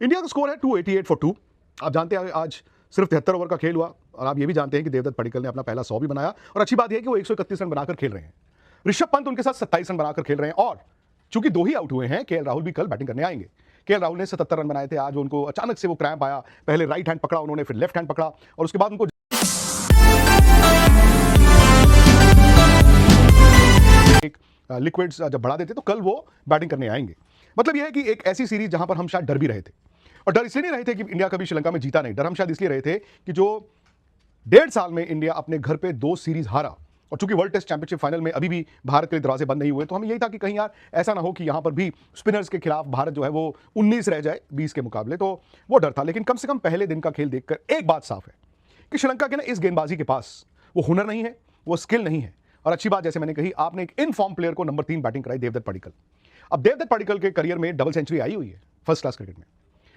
India का score है 288 for 2। आप जानते हैं आज सिर्फ 73 ओवर का खेल हुआ और आप ये भी जानते हैं कि देवदत्त पडिक्कल ने अपना पहला 100 भी बनाया और अच्छी बात यह है कि वो 131 रन बनाकर खेल रहे हैं। ऋषभ पंत उनके साथ 27 रन बनाकर खेल रहे हैं और चूंकि दो ही आउट हुए हैं, केएल राहुल भी कल बैटिंग करने आएंगे। केएल राहुल ने 77 रन बनाए थे, आज उनको अचानक से वो क्रैम्प आया, पहले राइट हैंड पकड़ा उन्होंने, फिर लेफ्ट हैंड पकड़ा और उसके बाद उनको एक लिक्विड्स जब बढ़ा देते तो कल वो बैटिंग करने आएंगे। मतलब यह है कि एक ऐसी सीरीज जहां पर हम शायद डर भी रहे थे, और डर इसलिए नहीं रहे थे कि इंडिया कभी श्रीलंका में जीता नहीं, डर हम शायद इसलिए रहे थे कि जो 1.5 साल में इंडिया अपने घर पे 2 सीरीज हारा और चूंकि वर्ल्ड टेस्ट चैंपियनशिप फाइनल में अभी भी भारत के लिए दरवाजे बंद नहीं हुए, तो हमें यही था कि कहीं यार ऐसा ना हो कि यहां पर भी स्पिनर्स के खिलाफ भारत जो है वो 19 रह जाए 20 के मुकाबले, तो वो डर था। लेकिन कम से कम पहले दिन का खेल देखकर एक बात साफ है कि श्रीलंका के ना इस गेंदबाजी के पास वो हुनर नहीं है, वो स्किल नहीं है। और अच्छी बात, जैसे मैंने कही, आपने एक इन फॉर्म प्लेयर को नंबर 3 बैटिंग कराई, देवदत्त पडिक्कल। अब देवदत्त पडिक्कल के करियर में डबल सेंचुरी आई हुई है फर्स्ट क्लास क्रिकेट में।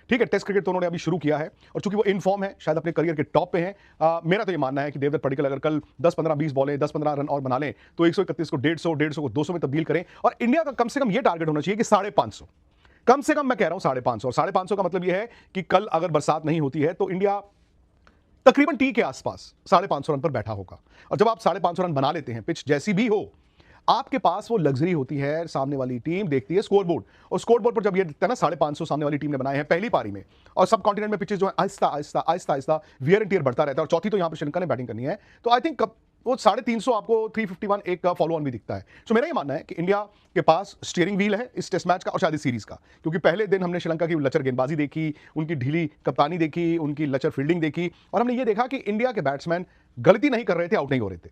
ठीक है, टेस्ट क्रिकेट तो उन्होंने अभी शुरू किया है और चूंकि वो इन फॉर्म है, शायद अपने करियर के टॉप पे हैं। मेरा तो ये मानना है कि देवदत्त पडिक्कल अगर कल 10-15-20 बॉलें 10-15 रन और बना लें तो 131 को 150 को 200 में तब्दील करें और इंडिया का कम से कम ये टारगेट होना चाहिए कि 550, कम से कम मैं कह रहा हूं 550। और 550 का मतलब यह है कि कल अगर बरसात नहीं होती है तो इंडिया तकरीबन टी के आसपास 550 रन पर बैठा होगा। और जब आप 550 रन बना लेते हैं, पिच जैसी भी हो, आपके पास वो लग्जरी होती है, सामने वाली टीम देखती है स्कोरबोर्ड, और स्कोरबोर्ड पर जब ये दिखता है ना 550 सामने वाली टीम ने बनाए हैं पहली पारी में, और सब कॉन्टिनेंट में पिचेस जो है Aahista Aahista Aahista Aahista wear and tear बढ़ता रहता है, और चौथी तो यहां पर श्रीलंका ने बैटिंग करनी है, तो आई थिंक वो 350 आपको 351 एक का फॉलो ऑन भी दिखता है। सो मेरा ये मानना है कि इंडिया के पास स्टीयरिंग व्हील है इस टेस्ट मैच का और शायद इस सीरीज का, क्योंकि पहले दिन हमने श्रीलंका की लचर गेंदबाजी देखी, उनकी ढीली कप्तानी देखी, उनकी लचर फील्डिंग देखी, और हमने ये देखा कि इंडिया के बैट्समैन गलती नहीं कर रहे थे, आउट नहीं हो रहे थे।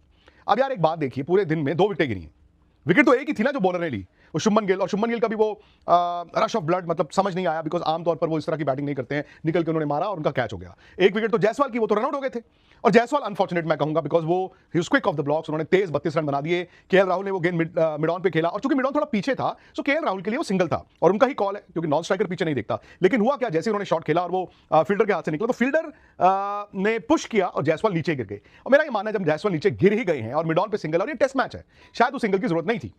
अब यार एक बात देखिए, पूरे दिन में 2 विकेटें गिरी हैं। विकेट तो एक ही थी ना जो बॉलर ने ली, वो शुभमन गिल, और शुभमन गिल का भी वो रश ऑफ ब्लड मतलब समझ नहीं आया, बिकॉज आमतौर पर वो इस तरह की बैटिंग नहीं करते हैं, निकल के उन्होंने मारा और उनका कैच हो गया। एक विकेट तो जायसवाल की, वो तो रनआउट हो गए थे, और जायसवाल अनफॉर्चुनेट मैं कहूंगा बिकॉज वो he was quick of the blocks, उन्होंने तेज 32 रन बना दिए। केएल राहुल ने वो गेंद मिड ऑन पे खेला, और चूंकि मिड ऑन थोड़ा पीछे था सो केएल राहुल के लिए वो सिंगल था, और उनका ही कॉल है क्योंकि नॉन स्ट्राइकर पीछे नहीं दिखता। लेकिन हुआ क्या, जैसे उन्होंने शॉट खेला और वो फील्डर के हाथ से निकला, तो फील्डर ने पुश किया और जायसवाल नीचे गिर गए। और मेरा ये मानना है जब जायसवाल नीचे गिर ही गए हैं और मिड ऑन पे सिंगल, और ये टेस्ट मैच है, शायद उस सिंगल की जरूरत नहीं थी।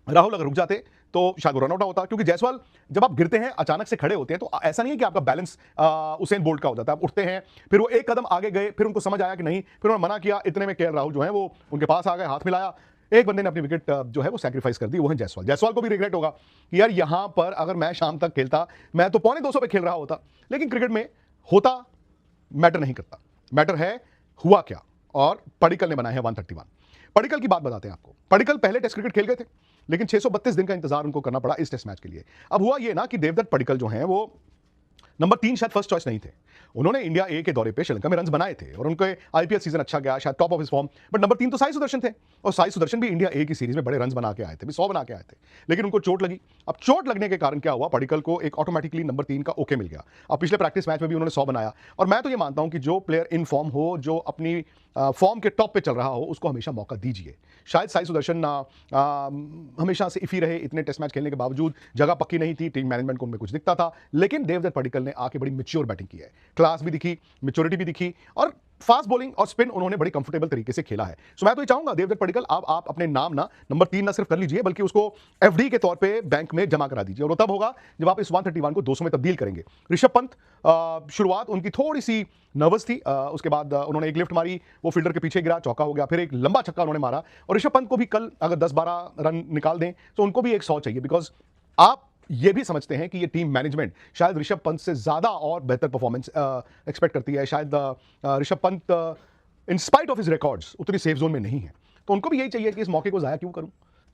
राहुल अगर रुक जाते तो शायद वो रनआउट होता, क्योंकि जायसवाल जब आप गिरते हैं अचानक से खड़े होते हैं तो ऐसा नहीं है कि आपका बैलेंस उसेन बोल्ट का हो जाता है। आप उठते हैं, फिर वो एक कदम आगे गए, फिर उनको समझ आया कि नहीं, फिर उन्होंने मना किया, इतने में केएल राहुल जो है वो उनके पास आ गए, हाथ मिलाया, एक बंदे ने अपनी विकेट जो है वो सैक्रिफाइस कर दी, वो है जायसवाल। जायसवाल को भी रिग्रेट होगा कि यार यहां पर अगर मैं शाम तक खेलता, मैं तो 250 पे खेल रहा होता। लेकिन क्रिकेट में होता मैटर नहीं करता, मैटर है हुआ क्या, और पडिक्कल ने बनाया है 131। पडिक्कल की बात बताते हैं आपको। पडिक्कल पहले टेस्ट क्रिकेट खेल गए थे, लेकिन 632 दिन का इंतजार उनको करना पड़ा इस टेस्ट मैच के लिए। अब हुआ ये ना कि देवदत्त पडिक्कल जो हैं वो नंबर 3 शायद फर्स्ट चॉइस नहीं थे। उन्होंने इंडिया ए के दौरे पे श्रीलंका में रन्स बनाए थे और उनके आईपीएल सीजन अच्छा गया, शायद top of his form, but number 3 तो साई सुदर्शन थे, और साई सुदर्शन भी इंडिया ए की सीरीज में बड़े रन्स बना के आए थे, भी 100 बना के आए थे, लेकिन उनको चोट लगी। अब चोट लगने के कारण क्या हुआ, पडिक्कल को एक ऑटोमेटिकली नंबर 3 का ओके मिल गया। अब पिछले प्रैक्टिस मैच में भी उन्होंने 100 बनाया, और मैं तो ये मानता हूं कि जो प्लेयर इन फॉर्म हो, जो अपनी फॉर्म के टॉप पे चल रहा हो, उसको हमेशा मौका दीजिए। शायद साई सुदर्शन हमेशा से इफी रहे, इतने टेस्ट मैच खेलने के बावजूद जगह पक्की नहीं थी, टीम मैनेजमेंट को उनमें कुछ दिखता था, लेकिन देवदत्त पडिक्कल ने आके बड़ी मैच्योर बैटिंग की है, क्लास भी दिखी, मैच्योरिटी भी दिखी, और फास्ट बॉलिंग और स्पिन उन्होंने बड़ी कंफर्टेबल तरीके से खेला है। सो मैं तो ये चाहूंगा देवदत्त पडिक्कल आप अपने नाम ना नंबर 3 ना सिर्फ कर लीजिए, बल्कि उसको एफडी के तौर पे बैंक में जमा करा दीजिए, और वो तब होगा जब आप इस 131 को 200 में तब्दील करेंगे। ऋषभ पंत शुरुआत उनकी थोड़ी सी नर्वस थी, उसके बाद उन्होंने एक लिफ्ट मारी, वो फील्डर के पीछे गिरा, चौका हो गया, फिर एक लंबा छक्का उन्होंने मारा। और ऋषभ पंत को भी कल अगर 10-12 रन निकाल दें तो उनको भी एक 100 चाहिए, बिकॉज आप ये भी समझते हैं कि ये टीम मैनेजमेंट शायद ऋषभ पंत से ज्यादा और बेहतर परफॉर्मेंस एक्सपेक्ट करती है। शायद Rishabh Pant in spite of his records उतनी सेफ जोन में नहीं है, तो उनको भी यही चाहिए कि इस मौके को जाया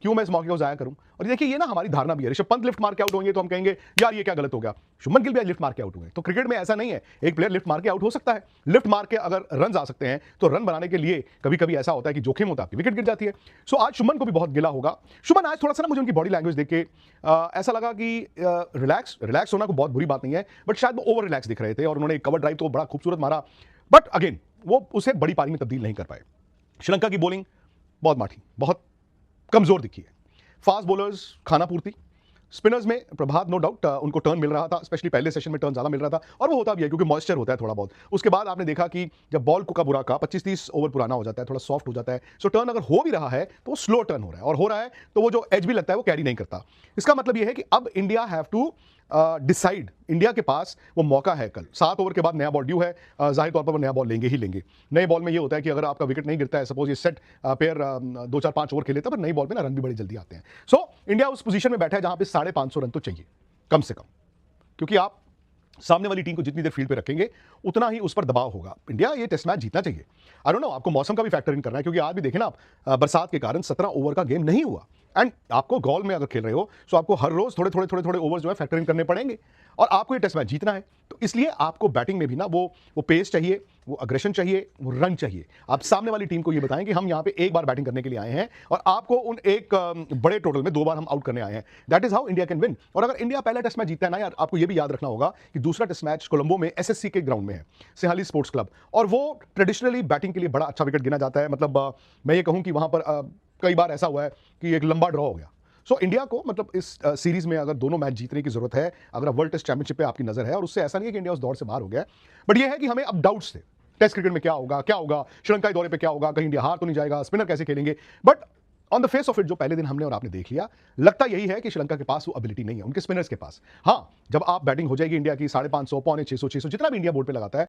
क्यों मैं इस मौके को जाया करूं। और देखिए ये ना हमारी धारणा भी है, ऋषभ पंत लिफ्ट मार के आउट होंगे तो हम कहेंगे यार ये क्या गलत हो गया, शुभमन गिल भी आज लिफ्ट मार के आउट हुए। तो क्रिकेट में ऐसा नहीं है, एक प्लेयर लिफ्ट मार के आउट हो सकता है, लिफ्ट मार के अगर रन आ सकते हैं तो रन बनाने के लिए कभी कभी ऐसा होता है कि जोखिम होता है, आपकी विकेट गिर जाती है। सो आज शुभमन को भी बहुत गिला होगा। शुभमन आज थोड़ा सा ना मुझे उनकी बॉडी लैंग्वेज देख के ऐसा लगा कि रिलैक्स होना को बहुत बुरी बात नहीं है, बट शायद वो ओवर रिलैक्स दिख रहे थे, और उन्होंने कवर ड्राइव तो बड़ा खूबसूरत मारा, बट अगेन वो उसे बड़ी पारी में तब्दील नहीं कर पाए। श्रीलंका की बॉलिंग बहुत माठी, बहुत कमजोर दिखी है। फास्ट बॉलर्स खाना पूर्ति, स्पिनर्स में प्रभात नो डाउट उनको टर्न मिल रहा था, स्पेशली पहले सेशन में टर्न ज्यादा मिल रहा था, और वो होता भी है क्योंकि मॉइस्चर होता है थोड़ा बहुत। उसके बाद आपने देखा कि जब बॉल कुका बुरा का 25-30 ओवर पुराना हो जाता है, थोड़ा सॉफ्ट हो जाता है, सो टर्न अगर हो भी रहा है तो वो स्लो टर्न हो रहा है, और हो रहा है तो वो जो एज भी लगता है वो कैरी नहीं करता। इसका मतलब ये है कि अब India have to decide India के पास वो मौका है कल 7 ओवर के बाद नया बॉल ड्यू है, जाहिर तौर पर वो नया बॉल लेंगे ही लेंगे। नए बॉल में ये होता है कि अगर आपका विकेट नहीं गिरता है, सपोज ये सेट पेयर 2-4-5 ओवर खेले, पर नई बॉल में ना रन भी बड़ी जल्दी आते हैं। सो इंडिया उस पोजीशन में बैठा है जहां पे 550 रन तो चाहिए कम से कम, क्योंकि आप सामने वाली टीम को जितनी देर फील्ड पे रखेंगे उतना ही उस पर दबाव होगा। इंडिया ये टेस्ट मैच जीतना चाहिए। आई डोंट नो, आपको मौसम का भी फैक्टर इन करना है, क्योंकि आज भी देखें ना आप, बरसात के कारण 17 ओवर का गेम नहीं हुआ। एंड आपको गोल में अगर खेल रहे हो तो आपको हर रोज थोड़े थोड़े थोड़े थोड़े ओवर जो है फैक्टर इन करने पड़ेंगे, और आपको ये टेस्ट मैच जीतना है। तो इसलिए आपको बैटिंग में भी ना वो पेस चाहिए, वो अग्रेशन चाहिए, वो रन चाहिए। आप सामने वाली टीम को ये बताएं कि हम यहाँ पे एक बार बैटिंग करने के लिए आए हैं और आपको उन एक बड़े टोटल में 2 बार हम आउट करने आए हैं। That is how India can win. और अगर इंडिया पहला टेस्ट मैच जीतता है ना यार, आपको ये भी याद रखना होगा कि दूसरा टेस्ट मैच कोलंबो में एसएससी के ग्राउंड में है, सिंहाली स्पोर्ट्स क्लब, और वो ट्रेडिशनली बैटिंग के लिए बड़ा अच्छा विकेट गिना जाता है। मतलब मैं ये कहूं कि वहां पर कई बार ऐसा हुआ है कि एक लंबा ड्रॉ हो गया। सो इंडिया को मतलब इस सीरीज में अगर दोनों मैच जीतने की जरूरत है, अगर वर्ल्ड टेस्ट चैंपियनशिप पे आपकी नजर है, और उससे ऐसा नहीं है कि इंडिया उस दौर से बाहर हो गया है, बट ये है कि हमें अब डाउट्स थे टेस्ट क्रिकेट में क्या होगा, श्रीलंका के दौरे पे क्या होगा, कहीं इंडिया हार तो नहीं जाएगा, स्पिनर कैसे खेलेंगे। But on the face of it जो पहले दिन हमने और आपने देख लिया, लगता यही है कि श्रीलंका के पास वो एबिलिटी नहीं है, उनके स्पिनर्स के पास। हाँ, जब आप बैटिंग हो जाएगी इंडिया की 550, 650, 600 जितना भी इंडिया बोर्ड पे लगाता है,